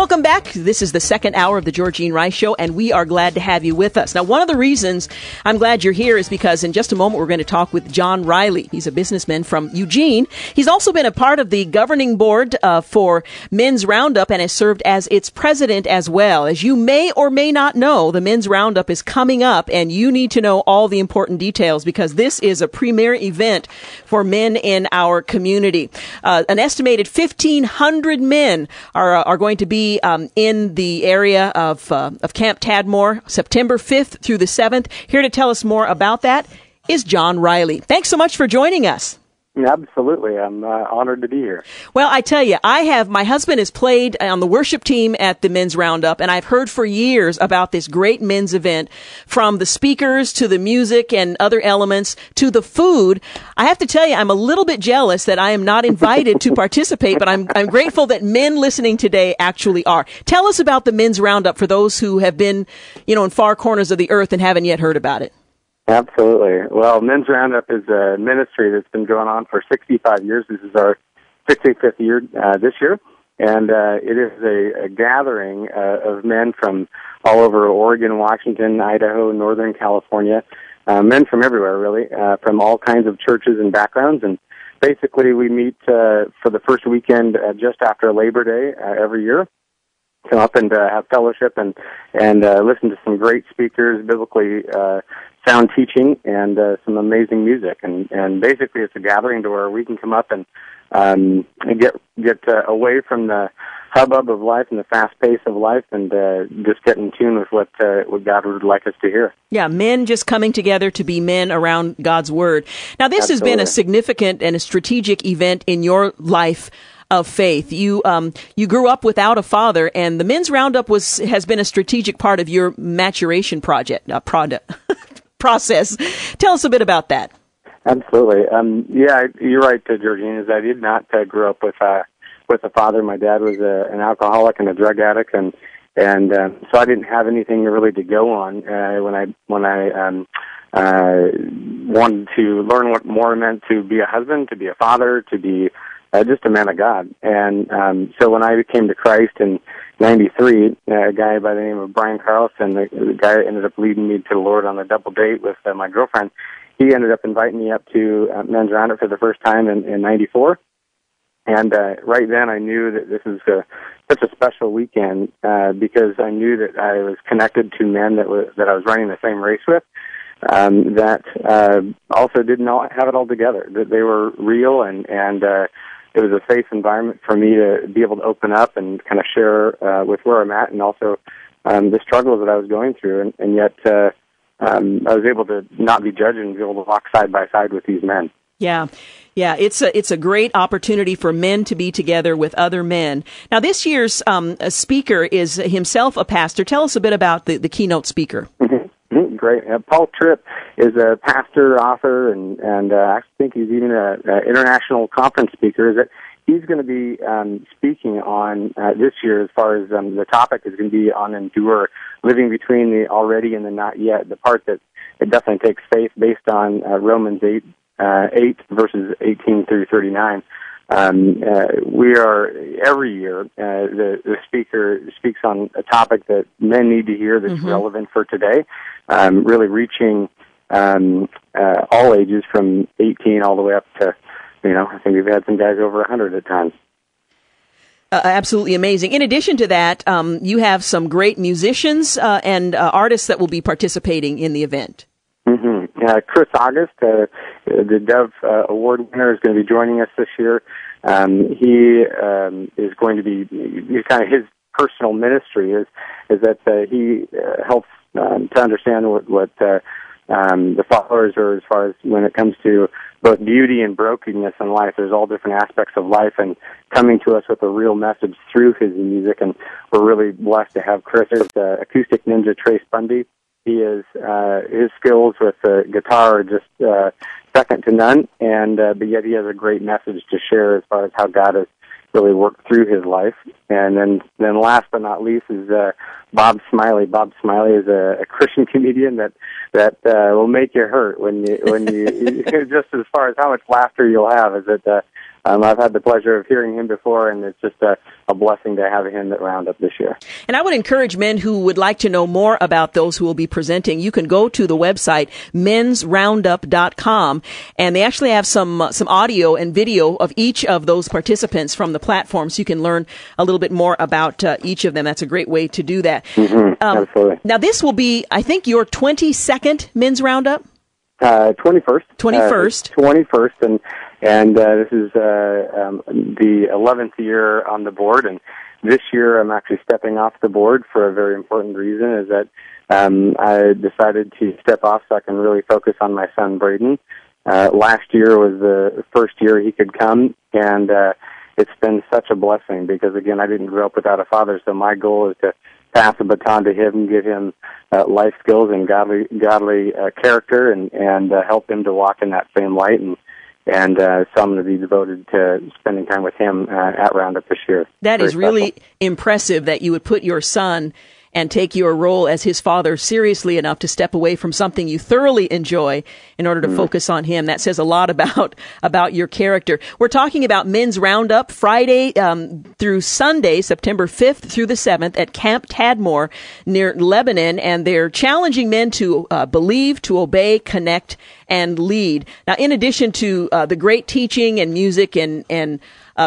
Welcome back. This is the second hour of the Georgene Rice Show, and we are glad to have you with us. Now, one of the reasons I'm glad you're here is because in just a moment we're going to talk with John Riley. He's a businessman from Eugene. He's also been a part of the governing board for Men's Roundup and has served as its president as well. As you may or may not know, the Men's Roundup is coming up, and you need to know all the important details because this is a premier event for men in our community. An estimated 1,500 men are going to be in the area of Camp Tadmor, September 5th through the 7th. Here to tell us more about that is John Riley. Thanks so much for joining us. Absolutely. I'm honored to be here. Well, I tell you, my husband has played on the worship team at the Men's Roundup, and I've heard for years about this great men's event, from the speakers to the music and other elements to the food. I have to tell you, I'm a little bit jealous that I am not invited to participate, but I'm grateful that men listening today actually are. Tell us about the Men's Roundup for those who have been, in far corners of the earth and haven't yet heard about it. Absolutely. Well, Men's Roundup is a ministry that's been going on for 65 years. This is our 65th year this year, and it is a gathering of men from all over Oregon, Washington, Idaho, Northern California, men from everywhere, really, from all kinds of churches and backgrounds. And basically, we meet for the first weekend just after Labor Day every year. Come up and have fellowship and listen to some great speakers, biblically sound teaching, and some amazing music. And basically, it's a gathering to where we can come up and get away from the hubbub of life and the fast pace of life, and just get in tune with what God would like us to hear. Yeah, men just coming together to be men around God's Word. Now, this has been a significant and a strategic event in your life of faith. You grew up without a father, and the Men's Roundup has been a strategic part of your maturation process. Tell us a bit about that. Absolutely. Yeah, you're right, Georgene. Is I did not grow up with a father. My dad was an alcoholic and a drug addict, and so I didn't have anything really to go on when I wanted to learn what more meant to be a husband, to be a father, to be just a man of God. And so when I came to Christ in '93, a guy by the name of Brian Carlson, the guy that ended up leading me to the Lord on a double date with my girlfriend, he ended up inviting me up to Men's Roundup for the first time in '94. And right then I knew that this was such a special weekend because I knew that I was connected to men that I was running the same race with, that also did not have it all together, that they were real, and it was a safe environment for me to be able to open up and kind of share with where I'm at, and also the struggles that I was going through, and yet I was able to not be judged and be able to walk side by side with these men. Yeah. It's a great opportunity for men to be together with other men. Now, this year's speaker is himself a pastor. Tell us a bit about the keynote speaker. Great. Paul Tripp is a pastor, author, and I think he's even an international conference speaker. That he's going to be speaking on this year, as far as the topic is going to be on endure, living between the already and the not yet, the part that it definitely takes faith based on Romans 8 verses 18 through 39. We are, every year, the speaker speaks on a topic that men need to hear that's relevant for today, really reaching all ages from 18 all the way up to, I think we've had some guys over 100 at times. Absolutely amazing. In addition to that, you have some great musicians and artists that will be participating in the event. Chris August, the Dove Award winner, is going to be joining us this year. He is going to be, kind of his personal ministry is that he helps to understand what the followers are, as far as when it comes to both beauty and brokenness in life. There's all different aspects of life, and coming to us with a real message through his music. And we're really blessed to have Chris, acoustic ninja Trace Bundy. He is his skills with the guitar are just second to none, and but yet he has a great message to share as far as how God has really worked through his life. And then last but not least is Bob Smiley. Bob Smiley is a Christian comedian that will make you hurt when you just as far as how much laughter you'll have. Is that I've had the pleasure of hearing him before, and it's just a blessing to have him at Roundup this year. And I would encourage men who would like to know more about those who will be presenting. You can go to the website mensroundup.com, and they actually have some audio and video of each of those participants from the platform, so you can learn a little bit more about each of them. That's a great way to do that. Absolutely. Now, this will be, I think, your 22nd Men's Roundup? 21st. 21st. 21st, and this is the 11th year on the board, and this year I'm actually stepping off the board for a very important reason, is that I decided to step off so I can really focus on my son, Braden. Last year was the first year he could come, and it's been such a blessing because, again, I didn't grow up without a father, so my goal is to pass the baton to him, give him life skills and godly character, and help him to walk in that same light. And so I'm going to be devoted to spending time with him at Roundup this year. That is really special. impressive that you would put your son and take your role as his father seriously enough to step away from something you thoroughly enjoy in order to focus on him. That says a lot about your character. We're talking about Men's Roundup Friday through Sunday, September 5th through the 7th at Camp Tadmor near Lebanon, and they're challenging men to believe, to obey, connect, and lead. Now, in addition to the great teaching and music and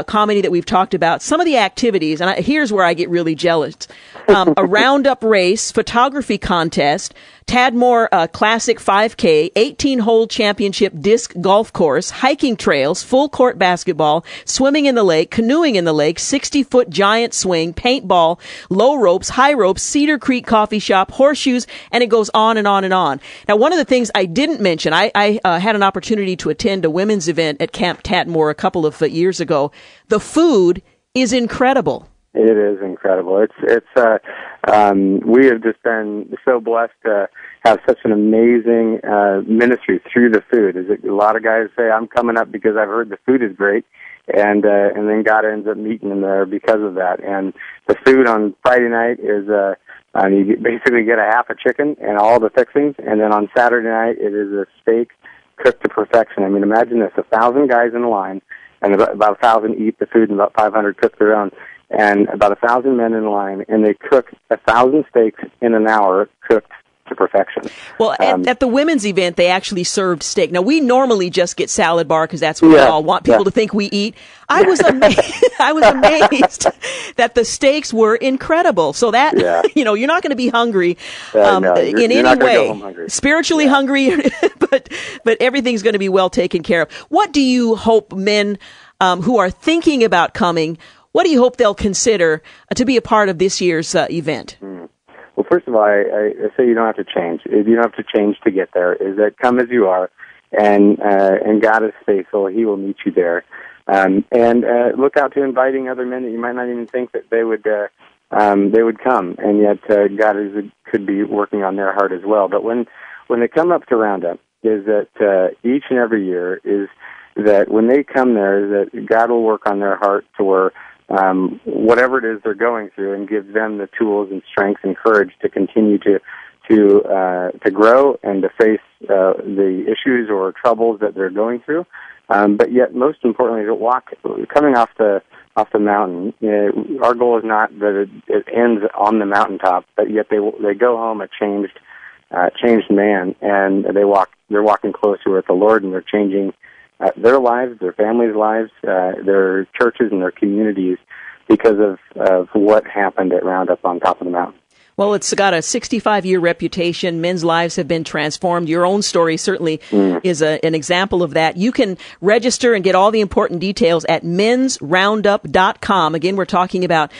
comedy that we've talked about, some of the activities, and here's where I get really jealous. A roundup race, photography contest, Tadmor Classic 5K, 18-hole championship disc golf course, hiking trails, full court basketball, swimming in the lake, canoeing in the lake, 60-foot giant swing, paintball, low ropes, high ropes, Cedar Creek coffee shop, horseshoes, and it goes on and on and on. Now, one of the things I didn't mention, I had an opportunity to attend a women's event at Camp Tadmor a couple of years ago. The food is incredible. It is incredible. We have just been so blessed to have such an amazing ministry through the food. A lot of guys say, I'm coming up because I've heard the food is great, and then God ends up meeting them there because of that. And the food on Friday night is you basically get a half a chicken and all the fixings, and then on Saturday night it is a steak cooked to perfection. I mean, imagine this: 1,000 guys in a line, and about 1,000 eat the food, and about 500 cook their own. And about 1,000 men in line, and they cook 1,000 steaks in an hour, cooked to perfection. Well, at the women's event, they actually served steak. Now, we normally just get salad bar because that's what we all want people to think we eat. I was amazed. I was amazed that the steaks were incredible. So that you're not going to be hungry in any way, spiritually hungry, but everything's going to be well taken care of. What do you hope men who are thinking about coming? What do you hope they'll consider to be a part of this year's event? Well, first of all, I say you don't have to change. You don't have to change to get there. Is that come as you are, and God is faithful. He will meet you there. And look out to inviting other men that you might not even think that they would come, and yet God could be working on their heart as well. But when they come up to Roundup, is that each and every year is that when they come there, is that God will work on their heart to where whatever it is they're going through, and give them the tools and strength and courage to continue to grow and to face the issues or troubles that they're going through. But yet, most importantly, to walk coming off the mountain. Our goal is not that it ends on the mountaintop, but yet they go home a changed man, and they're walking closer with the Lord, and they're changing their lives, their families' lives, their churches and their communities because of what happened at Roundup on top of the mountain. Well, it's got a 65-year reputation. Men's lives have been transformed. Your own story certainly is an example of that. You can register and get all the important details at mensroundup.com. Again, we're talking about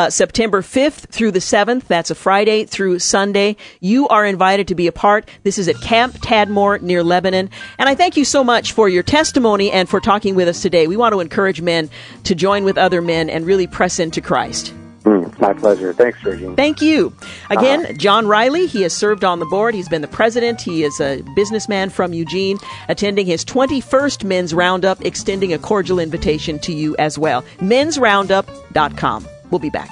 September 5th through the 7th. That's a Friday through Sunday. You are invited to be a part. This is at Camp Tadmor near Lebanon. And I thank you so much for your testimony and for talking with us today. We want to encourage men to join with other men and really press into Christ. My pleasure. Thanks, Georgene. Thank you. Again, John Riley, he has served on the board. He's been the president. He is a businessman from Eugene, attending his 21st Men's Roundup, extending a cordial invitation to you as well. mensroundup.com. We'll be back.